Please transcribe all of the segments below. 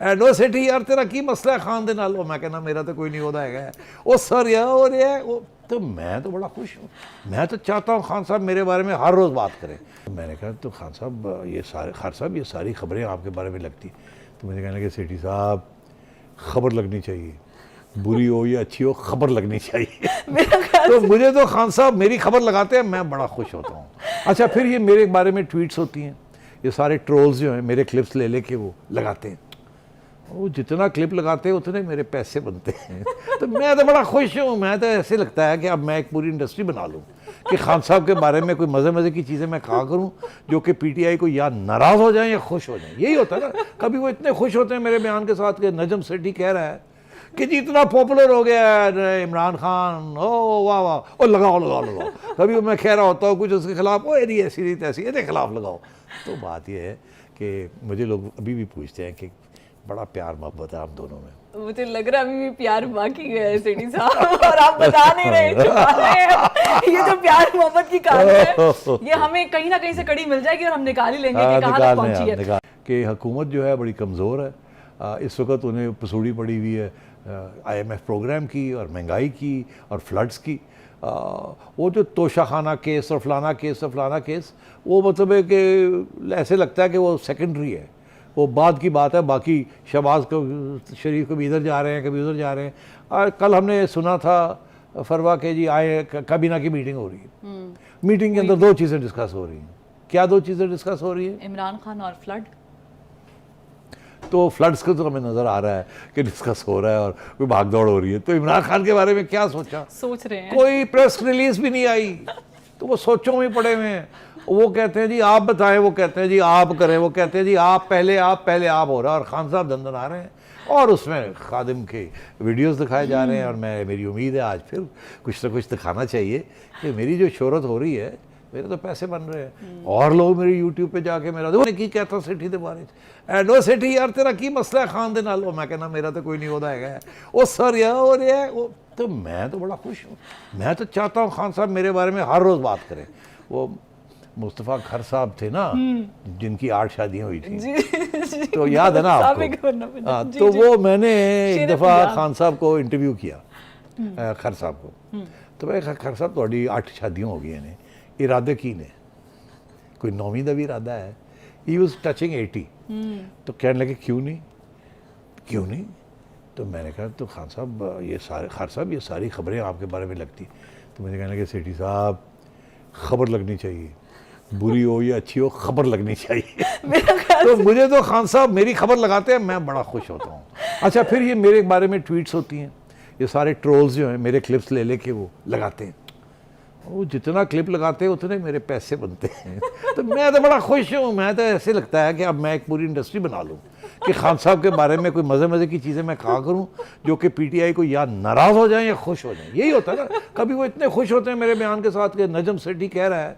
ਐਡਵੋਕੇਟੀ ਯਾਰ ਤੇਰਾ ਕੀ ਮਸਲਾ ਹੈ ਖਾਨ ਦੇ ਨਾਲ? ਉਹ ਮੈਂ ਕਹਿੰਦਾ ਮੇਰਾ ਤਾਂ ਕੋਈ ਨਹੀਂ ਉਹਦਾ ਹੈਗਾ, ਉਹ ਸਰ ਯਾਰ हो रहा है वो। तो मैं तो बड़ा खुश हूँ, मैं तो चाहता हूँ खान साहब मेरे बारे में हर रोज़ बात करें। मैंने कहा तो खान साहब ये सारी खबरें आपके बारे में लगती, तो मुझे कहने लगे सेठी साहब खबर लगनी चाहिए, बुरी हो या अच्छी हो खबर लगनी चाहिए। तो मुझे तो खान साहब मेरी खबर लगाते हैं, मैं बड़ा खुश होता हूँ। अच्छा, फिर ये मेरे बारे में ट्वीट्स होती हैं, ये सारे ट्रोल्स जो हैं मेरे क्लिप्स ले लेके वो लगाते हैं, वो जितना क्लिप लगाते हैं उतने मेरे पैसे बनते हैं। तो मैं तो बड़ा खुश हूँ, मैं तो ऐसे लगता है कि अब मैं एक पूरी इंडस्ट्री बना लूँ कि खान साहब के बारे में कोई मज़े की चीज़ें मैं कहा करूँ जो कि पीटीआई को या नाराज़ हो जाए या खुश हो जाए। यही होता है ना, कभी वो इतने खुश होते हैं मेरे बयान के साथ कि नजम सेठी कह रहा है कि जी इतना पॉपुलर हो गया है इमरान खान, ओ वाह वाह, ओ लगाओ लगाओ लगाओ। कभी मैं कह रहा होता हूँ कुछ उसके खिलाफ, ओ ये ऐसी नहीं तैसी, इसके खिलाफ लगाओ। तो बात ये है कि मुझे लोग अभी भी पूछते हैं कि बड़ा प्यार मोहब्बत है आप दोनों में। मुझे लग रहा है अभी भी प्यार बाकी है सेठी साहब, और आप बता नहीं रहे, छुपा रहे हैं। ये जो प्यार मोहब्बत की कहानी है, ये हमें कहीं ना कहीं से कड़ी मिल जाएगी और हम निकाल ही लेंगे कि कहाँ तक पहुंची है। कि हुकूमत जो है बड़ी कमज़ोर है, इस वक्त उन्हें पसूड़ी पड़ी हुई है IMF प्रोग्राम की और महंगाई की और फ्लड्स की। वो जो तोशाखाना केस और फलाना केस और फलाना केस, वो मतलब है कि ऐसे लगता है कि वो सेकेंडरी है, वो बाद की बात है। बाकी शहबाज को शरीफ कभी इधर जा रहे हैं कभी उधर जा रहे हैं। और कल हमने सुना था फरवा के जी आए काबीना की मीटिंग हो रही है, मीटिंग के अंदर दो चीज़ें डिस्कस हो रही हैं। क्या दो चीज़ें डिस्कस हो रही है? इमरान खान और फ्लड। तो फ्लड्स का तो हमें नज़र आ रहा है कि डिस्कस हो रहा है और कोई भाग दौड़ हो रही है। तो इमरान खान के बारे में क्या सोच रहे हैं? कोई प्रेस रिलीज भी नहीं आई, तो वो सोचों में पड़े हुए हैं। वो कहते हैं जी आप बताएं, वो कहते हैं जी आप करें, वो कहते हैं जी आप पहले आप हो रहा है। और खान साहब दंदन आ रहे हैं और उसमें खादिम के वीडियोस दिखाए जा रहे हैं। और मेरी उम्मीद है आज फिर कुछ ना कुछ दिखाना चाहिए कि मेरी जो शोहरत हो रही है, मेरे तो पैसे बन रहे हैं और लोग मेरे यूट्यूब पे जाके मेरा की कहता सेठी दे बारे एडवोकेटी यार तेरा की मसला है खान दे नाल? मैं कहना मेरा तो कोई नहीं होता है, वो सर यार हो रहा है वो। तो मैं तो बड़ा खुश हूँ, मैं तो चाहता हूँ खान साहब मेरे बारे में हर रोज़ बात करें। वो मुस्तफ़ा खर साहब थे ना, जिनकी 8 शादियाँ हुई थी, तो याद है ना आपको? तो वो मैंने एक दफ़ा खान साहब को इंटरव्यू किया, खर साहब को। तो मैं खर साहब थोड़ी 8 शादियाँ हो गई ने, इरादे की ने कोई 9वीं का भी इरादा है? He was touching 80। तो कहने लगे क्यों नहीं? तो मैंने कहा तो खान साहब ये सारी खबरें आपके बारे में लगती, तो मुझे कहने लगे सेठी साहब खबर लगनी चाहिए, बुरी हो या अच्छी हो खबर लगनी चाहिए। तो मुझे तो खान साहब मेरी खबर लगाते हैं, मैं बड़ा खुश होता हूँ। अच्छा, फिर ये मेरे बारे में ट्वीट्स होती हैं, ये सारे ट्रोल्स जो हैं मेरे क्लिप्स ले लेके वो लगाते हैं, वो जितना क्लिप लगाते हैं उतने मेरे पैसे बनते हैं। तो मैं तो बड़ा खुश हूँ, मैं तो ऐसे लगता है कि अब मैं एक पूरी इंडस्ट्री बना लूँ कि खान साहब के बारे में कोई मज़े की चीज़ें मैं कहा करूँ जो कि पीटीआई को या नाराज़ हो जाए या खुश हो जाए। यही होता है ना, कभी वो इतने खुश होते हैं मेरे बयान के साथ कि नजम सेठी कह रहा है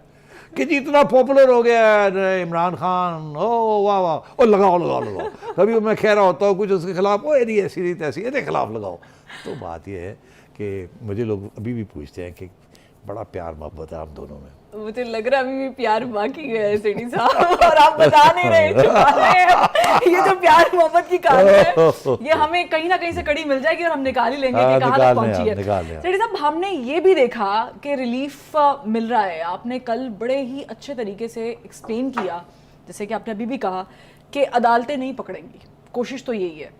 कि जी इतना पॉपुलर हो गया है इमरान खान, ओ वाह वाह, ओ लगाओ लगाओ लगाओ। कभी मैं कह रहा होता हूँ कुछ उसके खिलाफ, ओ ये ऐसी नहीं तैसी, इसके खिलाफ लगाओ। तो बात ये है कि मुझे लोग अभी भी पूछते हैं कि बड़ा प्यार मोहब्बत है आप दोनों में। मुझे लग रहा है अभी भी प्यार बाकी है सेठी साहब, और आप बता नहीं रहे, छुपा रहे हैं। ये जो प्यार मोहब्बत की कहानी है, ये हमें कहीं ना कहीं से कड़ी मिल जाएगी और हम निकाल ही लेंगे कि कहाँ तक पहुंची है। सेठी साहब, हमने ये भी देखा कि रिलीफ मिल रहा है। आपने कल बड़े ही अच्छे तरीके से एक्सप्लेन किया, जैसे कि आपने अभी भी कहा कि अदालतें नहीं पकड़ेंगी, कोशिश तो यही है।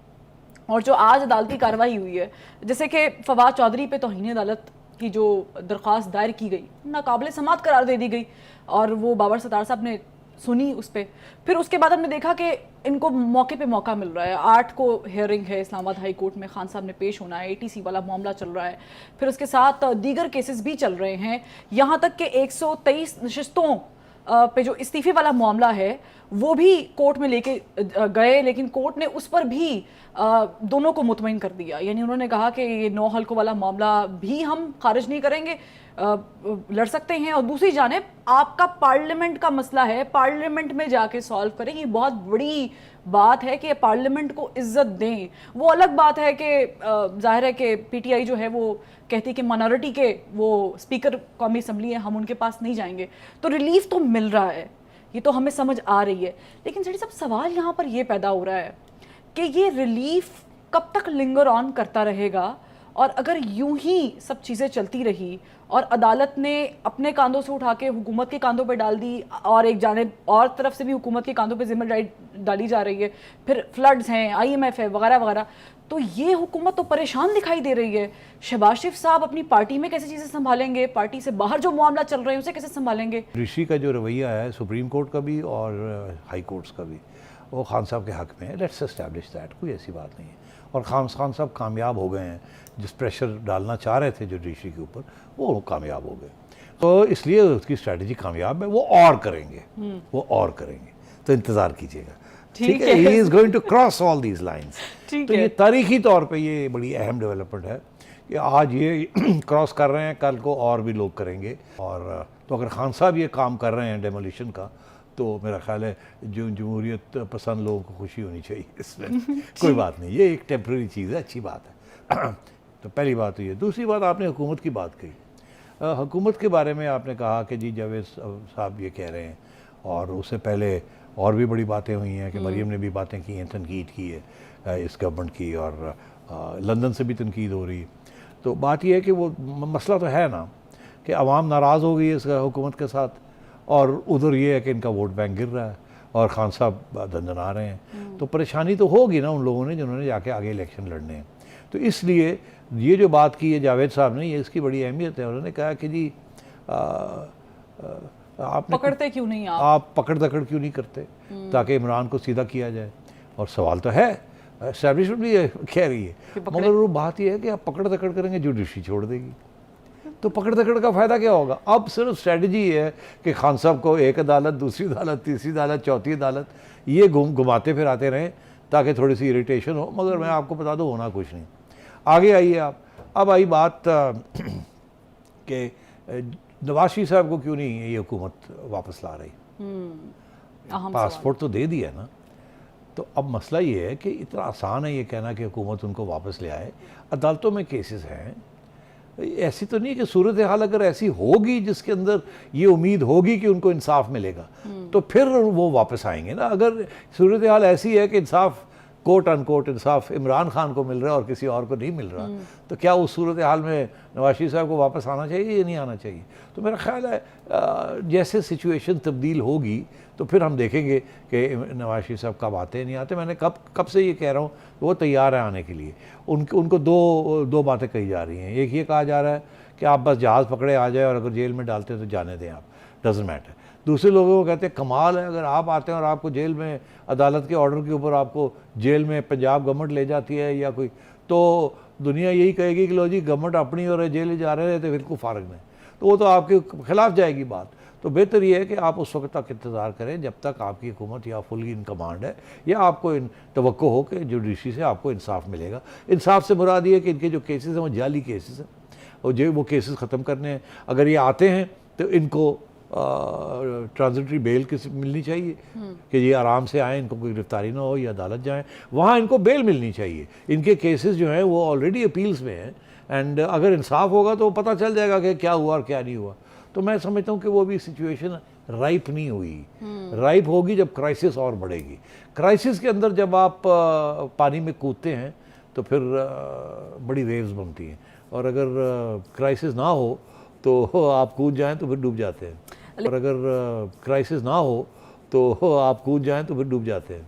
और जो आज अदालती कार्रवाई हुई है, जैसे कि फवाद चौधरी पे तौहीन अदालत की जो दरख्वास्त दायर की गई, नाकाबिल समाअत करार दे दी गई, और वो बाबर सत्तार साहब ने सुनी उस पर। फिर उसके बाद हमने देखा कि इनको मौके पे मौका मिल रहा है। 8 को हियरिंग है इस्लामाबाद हाई कोर्ट में, खान साहब ने पेश होना है, ATC वाला मामला चल रहा है, फिर उसके साथ दीगर केसेस भी चल रहे हैं। यहाँ तक कि 123 नशिस्तों पे जो इस्तीफे वाला मामला है वो भी कोर्ट में लेके गए, लेकिन कोर्ट ने उस पर भी दोनों को मुतमईन कर दिया। यानी उन्होंने कहा कि ये 9 हल्कों वाला मामला भी हम खारिज नहीं करेंगे, लड़ सकते हैं। और दूसरी जानिब आपका पार्लियामेंट का मसला है, पार्लियामेंट में जाके सॉल्व करें। ये बहुत बड़ी बात है कि पार्लियामेंट को इज्जत दें। वो अलग बात है कि जाहिर है कि PTI जो है वो कहती कि माइनॉरिटी के वो स्पीकर कौमी असम्बली है, हम उनके पास नहीं जाएंगे। तो रिलीफ तो मिल रहा है, ये तो हमें समझ आ रही है। लेकिन सेठी साहब, सवाल यहाँ पर ये पैदा हो रहा है کہ یہ ریلیف کب تک لنگر آن کرتا رہے گا, اور اگر یوں ہی سب چیزیں چلتی رہی اور عدالت نے اپنے کاندھوں سے اٹھا کے حکومت کے کاندھوں پہ ڈال دی, اور ایک جانب اور طرف سے بھی حکومت کے کاندھوں پہ ذمہ ڈالی جا رہی ہے, پھر فلڈز ہیں, IMF ہے وغیرہ وغیرہ, تو یہ حکومت تو پریشان دکھائی دے رہی ہے. شہباز شریف صاحب اپنی پارٹی میں کیسے چیزیں سنبھالیں گے, پارٹی سے باہر جو معاملہ چل رہے ہیں اسے کیسے سنبھالیں گے؟ رشی کا جو رویہ ہے سپریم کورٹ کا بھی اور ہائی کورٹس کا بھی, وہ خان صاحب کے حق میں ہے. لیٹس اسٹیبلش دیٹ, کوئی ایسی بات نہیں ہے. اور خان صاحب کامیاب ہو گئے ہیں, جس پریشر ڈالنا چاہ رہے تھے جو رشی کے اوپر, وہ کامیاب ہو گئے. تو اس لیے اس کی اسٹریٹجی کامیاب ہے. وہ اور کریں گے, تو انتظار کیجیے گا. ٹھیک ہے, he is going to cross all these lines. تو یہ تاریخی طور پہ یہ بڑی اہم ڈیولپمنٹ ہے کہ آج یہ کراس کر رہے ہیں, کل کو اور بھی لوگ کریں گے. اور تو اگر خان صاحب یہ کام کر رہے ہیں ڈیمولیشن کا, تو میرا خیال ہے جو جمہوریت پسند لوگوں کو خوشی ہونی چاہیے اس میں. کوئی بات نہیں, یہ ایک ٹیمپرری چیز ہے, اچھی بات ہے. تو پہلی بات تو یہ. دوسری بات, آپ نے حکومت کی بات کہی. حکومت کے بارے میں آپ نے کہا کہ جی جاوید صاحب یہ کہہ رہے ہیں, اور اس سے پہلے اور بھی بڑی باتیں ہوئی ہیں کہ مریم نے بھی باتیں کی ہیں, تنقید کی ہے اس گورنمنٹ کی, اور لندن سے بھی تنقید ہو رہی ہے. تو بات یہ ہے کہ وہ مسئلہ تو ہے نا کہ عوام ناراض ہو گئی ہے اس حکومت کے ساتھ, اور ادھر یہ ہے کہ ان کا ووٹ بینک گر رہا ہے اور خان صاحب دندنا رہے ہیں. تو پریشانی تو ہوگی نا ان لوگوں نے جنہوں نے جا کے آگے الیکشن لڑنے ہیں. تو اس لیے یہ جو بات کی ہے جاوید صاحب نے, یہ اس کی بڑی اہمیت ہے. انہوں نے کہا کہ جی آپ پکڑتے کیوں نہیں, آپ پکڑ دکڑ کیوں نہیں کرتے تاکہ عمران کو سیدھا کیا جائے. اور سوال تو ہے, اسٹیبلشمنٹ بھی کہہ رہی ہے, مگر وہ بات یہ ہے کہ آپ پکڑ دکڑ کریں گے, جوڈیشری چھوڑ دے گی, تو پکڑ دکڑ کا فائدہ کیا ہوگا؟ اب صرف اسٹریٹجی یہ ہے کہ خان صاحب کو ایک عدالت, دوسری عدالت, تیسری عدالت, چوتھی عدالت, یہ گھماتے پھراتے رہیں تاکہ تھوڑی سی اریٹیشن ہو. مگر میں آپ کو بتا دوں ہونا کچھ نہیں. آگے آئیے آپ. اب آئی بات کہ نواز شریف صاحب کو کیوں نہیں یہ حکومت واپس لا رہی. پاسپورٹ تو دے دیا نا. تو اب مسئلہ یہ ہے کہ اتنا آسان ہے یہ کہنا کہ حکومت ان کو واپس لے آئے. عدالتوں میں کیسز ہیں, ایسی تو نہیں کہ صورتحال اگر ایسی ہوگی جس کے اندر یہ امید ہوگی کہ ان کو انصاف ملے گا, تو پھر وہ واپس آئیں گے نا. اگر صورتحال ایسی ہے کہ انصاف کوٹ ان کوٹ انصاف عمران خان کو مل رہا ہے اور کسی اور کو نہیں مل رہا, تو کیا اس صورتحال میں نواز شریف صاحب کو واپس آنا چاہیے یا نہیں آنا چاہیے؟ تو میرا خیال ہے جیسے سچویشن تبدیل ہوگی تو پھر ہم دیکھیں گے کہ نواز شریف صاحب کب آتے ہیں نہیں آتے. میں نے کب سے یہ کہہ رہا ہوں کہ وہ تیار ہیں آنے کے لیے. ان کو دو باتیں کہی جا رہی ہیں. ایک یہ کہا جا رہا ہے کہ آپ بس جہاز پکڑے آ جائے, اور اگر جیل میں ڈالتے ہیں تو جانے دیں, آپ ڈزنٹ میٹر. دوسرے لوگوں کو کہتے ہیں کمال ہے اگر آپ آتے ہیں اور آپ کو جیل میں عدالت کے آرڈر کے اوپر آپ کو جیل میں پنجاب گورنمنٹ لے جاتی ہے یا کوئی, تو دنیا یہی کہے گی کہ لو جی گورنمنٹ اپنی اور جیل جا رہے تھے بالکل فارغ نہیں. تو وہ تو آپ کے خلاف جائے گی بات. تو بہتر یہ ہے کہ آپ اس وقت تک انتظار کریں جب تک آپ کی حکومت یا فلی ان کمانڈ ہے, یا آپ کو توقع ہو کہ جوڈیشری سے آپ کو انصاف ملے گا. انصاف سے مراد یہ ہے کہ ان کے جو کیسز ہیں وہ جعلی کیسز ہیں, اور جو وہ کیسز ختم کرنے ہیں. اگر یہ آتے ہیں تو ان کو ٹرانزٹری بیل ملنی چاہیے کہ یہ آرام سے آئیں, ان کو کوئی گرفتاری نہ ہو, یا عدالت جائیں, وہاں ان کو بیل ملنی چاہیے. ان کے کیسز جو ہیں وہ آلریڈی اپیلز میں ہیں, اینڈ اگر انصاف ہوگا تو پتہ چل جائے گا کہ کیا ہوا اور کیا نہیں ہوا. تو میں سمجھتا ہوں کہ وہ بھی سچویشن رائپ نہیں ہوئی. رائپ ہوگی جب کرائسس اور بڑھے گی. کرائسس کے اندر جب آپ پانی میں کودتے ہیں تو پھر بڑی ویوز بنتی ہیں, اور اگر کرائسس نہ ہو تو آپ کود جائیں تو پھر ڈوب جاتے ہیں, اور اگر کرائسس نہ ہو تو آپ کود جائیں تو پھر ڈوب جاتے ہیں.